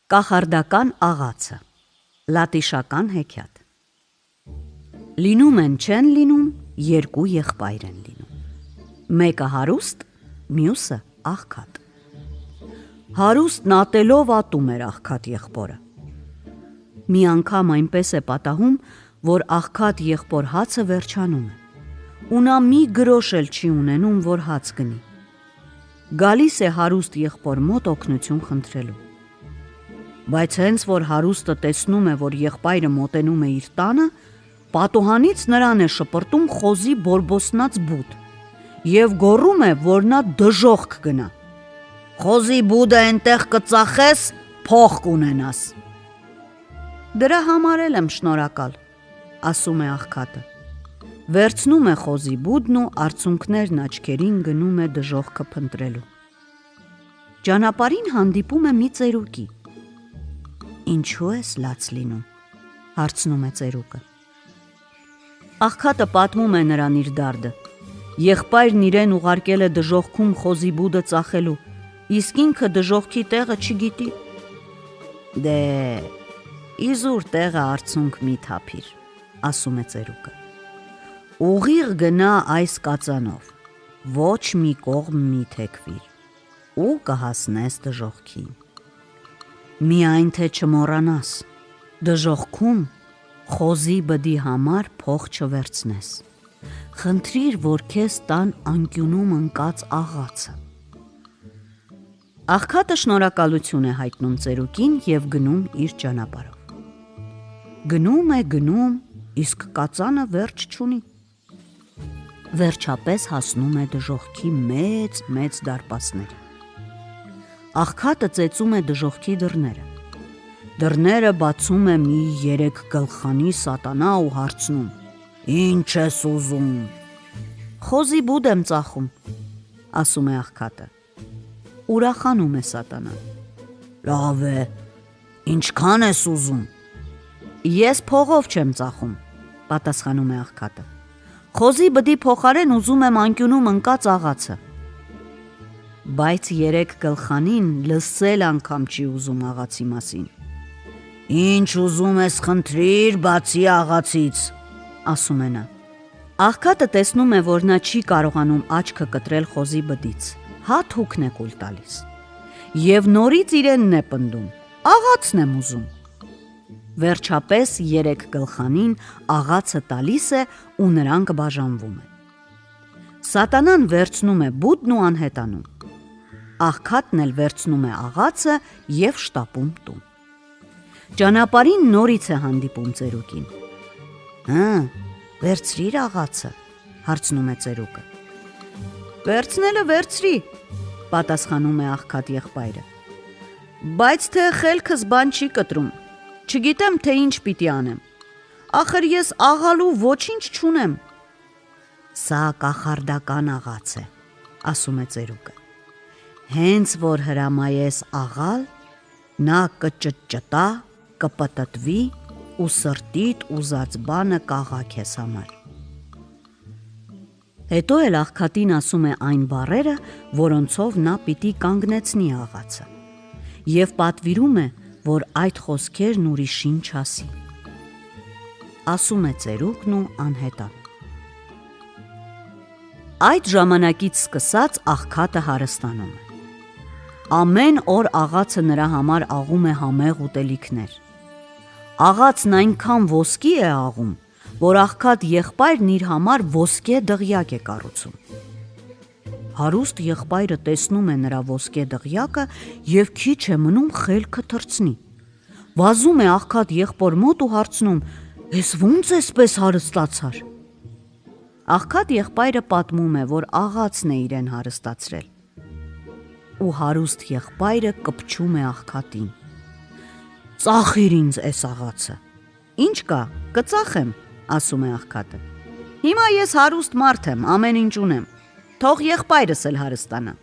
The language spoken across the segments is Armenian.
Կախարդական աղացը, լատիշական հեքիաթ։ Լինում են չեն լինում, երկու եղբայր են լինում։ Մեկը հարուստ, մյուսը աղքատ։ Հարուստն ատելով ատում էր աղքատ եղբորը։ Մի անգամ այնպես է պատահում, որ աղքատ եղբոր հացը վերջանում է, ու նա մի գրոշ էլ չի ունենում, որ հաց գնի։ Գալիս է հարուստ եղբոր մոտ օգնություն խնդրելու։ Բայց հենց որ հարուստը տեսնում է, որ եղբայրը մոտենում է իր տանը, պատուհանից նրան է շպրտում խոզի բորբոսնած բուդ և գոռում է, որ նա դժոխք գնա։ «Խոզի բուդը էնտեղ կծախես, փող կունենաս»։ «Դրա համար էլ եմ շնորհակալ», ասում է աղքատը։ Վերցնում է խոզի բուդն ու արցունքներն աչքերին գնում է դժոխքը փնտրելու։ Ճանապարհին հանդիպում է մի ծերուկի։ «Ինչու ես լաց լինում», հարցնում է ծերուկը։ Աղքատը պատմում է նրան իր դարդը։ Եղբայրն իրեն ուղարկել է դժոխքում խոզի բուդը ծախելու, իսկ ինքը դժոխքի տեղը չգիտի։ «Դե, իզուր տեղը արցունք մի թափիր», ասում է ծերուկը։ «Ուղիղ գնա այս կածանով, ոչ մի կողմ մի թեքվիր ու կհասնես դժոխքին։ Միայն թե չմոռանաս, դժոխքում խոզի բդի համար փող չվերցնես։ Խնդրիր, որ քեզ տան անկյունում ընկած աղացը»։ Աղքատը շնորհակալություն է հայտնում ծերուկին և գնում իր ճանապարհով։ Գնում, իսկ կածանը վերջ չունի։ Վերջապես հասնում է դժոխքի մեծ դարպասների։ Աղքատը ծեծում է դժոխքի դռները։ Դռները բացում է մի 3 գլխանի սատանա ու հարցնում. «Ինչ ես ուզում»։ «Խոզի բուդ եմ ծախում», ասում է աղքատը։ Ուրախանում է սատանան։ «Լավ է, ինչքան ես ուզում»։ «Ես փողով չեմ ծախում», պատասխանում է աղքատը։ «Խոզի բդի փոխարեն ուզում եմ անկյունում ընկած աղացը»։ Բայց 3 գլխանին լսել անգամ չի ուզում աղացի մասին։ «Ինչ ուզում ես խնդրիր բացի աղացից», ասում է նա։ Աղքատը տեսնում է, որ նա չի կարողանում աչքը կտրել խոզի բդից, հատհուկն է կուլ տալիս և նորից իրենն է պնդում. «Աղացն եմ ուզում»։ Վերջապես 3 գլխանին աղացը տալիս է ու նրանք բաժանվում են։ Սատանան վերցնում է բուդն ու անհետանում։ Աղքատն էլ վերցնում է աղացը և շտապում տուն։ Ճանապարհին նորից է հանդիպում ծերուկին։ Վերցրի՞ր աղացը, հարցնում է ծերուկը։ «Վերցնելը վերցրի», պատասխանում է աղքատ եղբայրը։ «Բայց թե խելքս բան չի կտրում, չգիտեմ, թե ինչ պիտի անեմ։ Ախր ես աղալու ոչինչ չունեմ»։ «Սա կախարդական աղաց է», ասում է ծերուկը։ «Հենց որ հրամայես աղալ, նա կճտճտա, կպտտվի ու սրտիդ ուզած բանը կաղա քեզ համար»։ Հետո էլ աղքատին ասում է այն բառերը, որոնցով նա պիտի կանգնեցնի աղացը, և պատվիրում է, որ այդ խոսքերն ուրիշին չասի։ Ասում է ծերուկն ու անհետանում։ Այդ ժամանակից սկսած աղքատը հարստանում է։ Ամեն օր աղացը նրա համար աղում է համեղ ուտելիքներ։ Աղացն այնքան ոսկի է աղում, որ աղքատ եղբայրն իր համար ոսկե դղյակ է կառուցում։ Հարուստ եղբայրը տեսնում է նրա ոսկե դղյակը և քիչ է մնում խելքը թռցնի։ Վազում է աղքատ եղբոր մոտ ու հարցնում. «Ես ո՞նց էսպես հարստացար»։ Աղքատ եղբայրը պատմում է, որ աղացն է իրեն հարստացրել։ Ու հարուստ եղբայրը կպչում է աղքատին. «Ծախիր ինձ էս աղացը»։ «Ինչ կա, կծախեմ», ասում է աղքատը։ «Հիմա ես հարուստ մարդ եմ, ամեն ինչ ունեմ, թող եղբայրս էլ հարստանա»։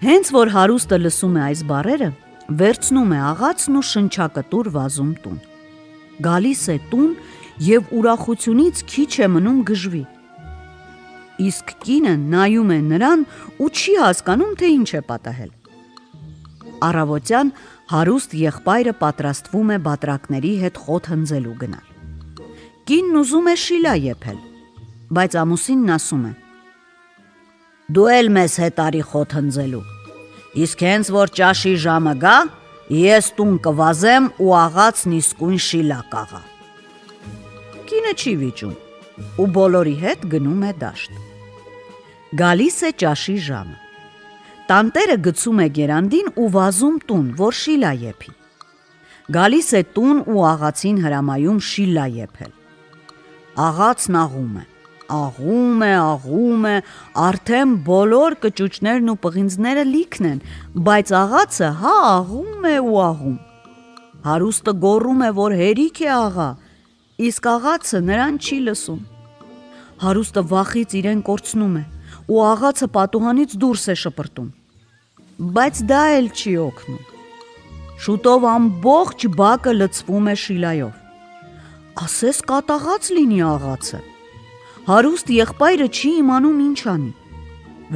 Հենց որ հարուստը լսում է այս բառերը, վերցնում է աղացն ու շնչակտուր վազում տուն։ Գալիս է տուն և ուրախությունից քիչ է մնում գժվի։ Իսկ կինը նայում է նրան ու չի հասկանում, թե ինչ է պատահել։ Առավոտյան հարուստ եղբայրը պատրաստվում է բատրակների հետ խոտ հնձելու գնալ։ Կինն ուզում է շիլա եփել, բայց ամուսինն ասում է. «Դու էլ մեզ հետ արի խոտ հնձելու, իսկ հենց որ ճաշի ժամը գա, ես տուն կվազեմ ու աղացն իսկույն շիլա կաղա»։ Կինը չի վիճում ու բոլորի հետ գնում է դաշտ։ Գալիս է ճաշի ժամը։ Տանտերը գցում է գերանդին ու վազում տուն, որ շիլա եփի։ Գալիս է տուն ու աղացին հրամայում շիլա եփել։ Աղացն աղում է, արդեն բոլոր կճուճներն ու պղինձները լիքն են, բայց աղացը հա աղում է ու աղում։ Հարուստը գոռում է, որ հերիք է աղա, իսկ աղացը նրան չի լսում։ Հարուստը վախից իրեն կորցնում է ու աղացը պատուհանից դուրս է շպրտում, բայց դա էլ չի օգնում։ Շուտով ամբողջ բակը լցվում է շիլայով։ Ասես կատաղած լինի աղացը։ Հարուստ եղբայրը չի իմանում ինչ անի։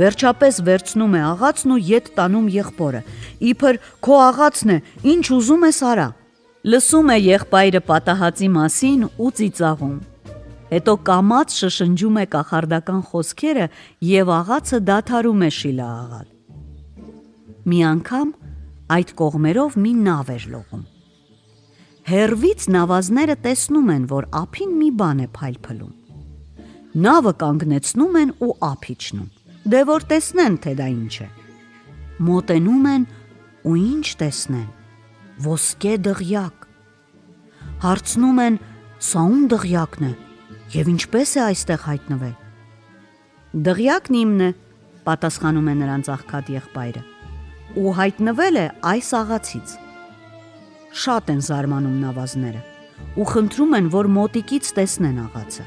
Վերջապես վերցնում է աղացն ու ետ տանում եղբորը, իբր քո աղացն է, ինչ ուզում ես արա։ Լսում է եղբայրը պատահածի մասին ու ծիծաղում։ Հետո կամաց շշնջում է կախարդական խոսքերը և աղացը դադարում է շիլա աղալ։ Մի անգամ այդ կողմերով մի նավ էր լողում։ Հեռվից նավազները տեսնում են, որ ափին մի բան է փայլփլում։ Նավը կանգնեցնում են ու ափ իջնում, դե որ տեսնեն, թե դա ինչ է։ Մոտենում են ու ինչ տեսնեն, ոսկե դղյակ։ Հարցնում են, սա ում դղյակն է և ինչպես է այստեղ հայտնվել։ Դղյակն իմն է, պատասխանում է նրանց աղքատ եղբայրը, ու հայտնվել է այս աղացից։ Շատ են զարմանում նավազները ու խնդրում են, որ մոտիկից տեսնեն աղացը։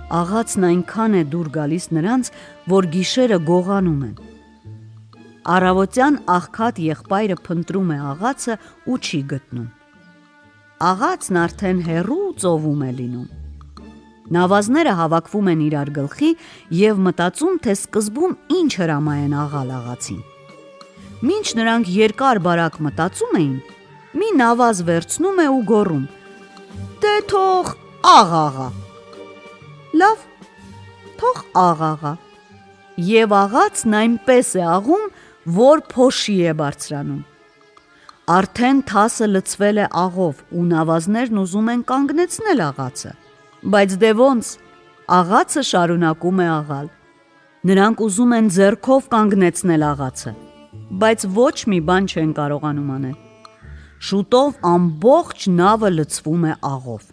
Աղացն այնքան է դուր գալիս նրանց, որ գիշերը գողանում են։ Առավոտյան աղքատ եղբայրը փնտրում է աղացը ու չի գտնում։ Աղացն արդեն հեռու ծովում է լինում։ Նավազները հավաքվում են իրար գլխի և մտածում, թե սկզբում ինչ հրամայեն աղալ աղացին։ Մինչ նրանք երկար բարակ մտածում էին, մի նավազ վերցնում է ու գոռում. «Դե թող աղ»։ Լավ, թող աղ։ Եվ աղացն այնպես է աղում, որ փոշի է բարձրանում։ Արդեն թասը լցվել է աղով ու նավազներն ուզում են կանգնեցնել աղացը, բայց դե ոնց, աղացը շարունակում է աղալ։ Նրանք ուզում են ձեռքով կանգնեցնել աղացը, բայց ոչ մի բան չեն կարողանում անել։ Շուտով ամբողջ նավը լցվում է աղով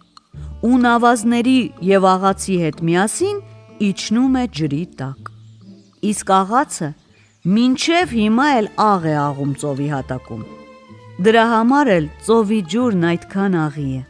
ու նավազների և աղացի հետ միասին իջնում է ջրի տակ։ Իսկ աղացը մինչև հիմա էլ աղ է աղում ծովի հատակում։ Դրա համար էլ ծովի ջուրն այդքան աղի է։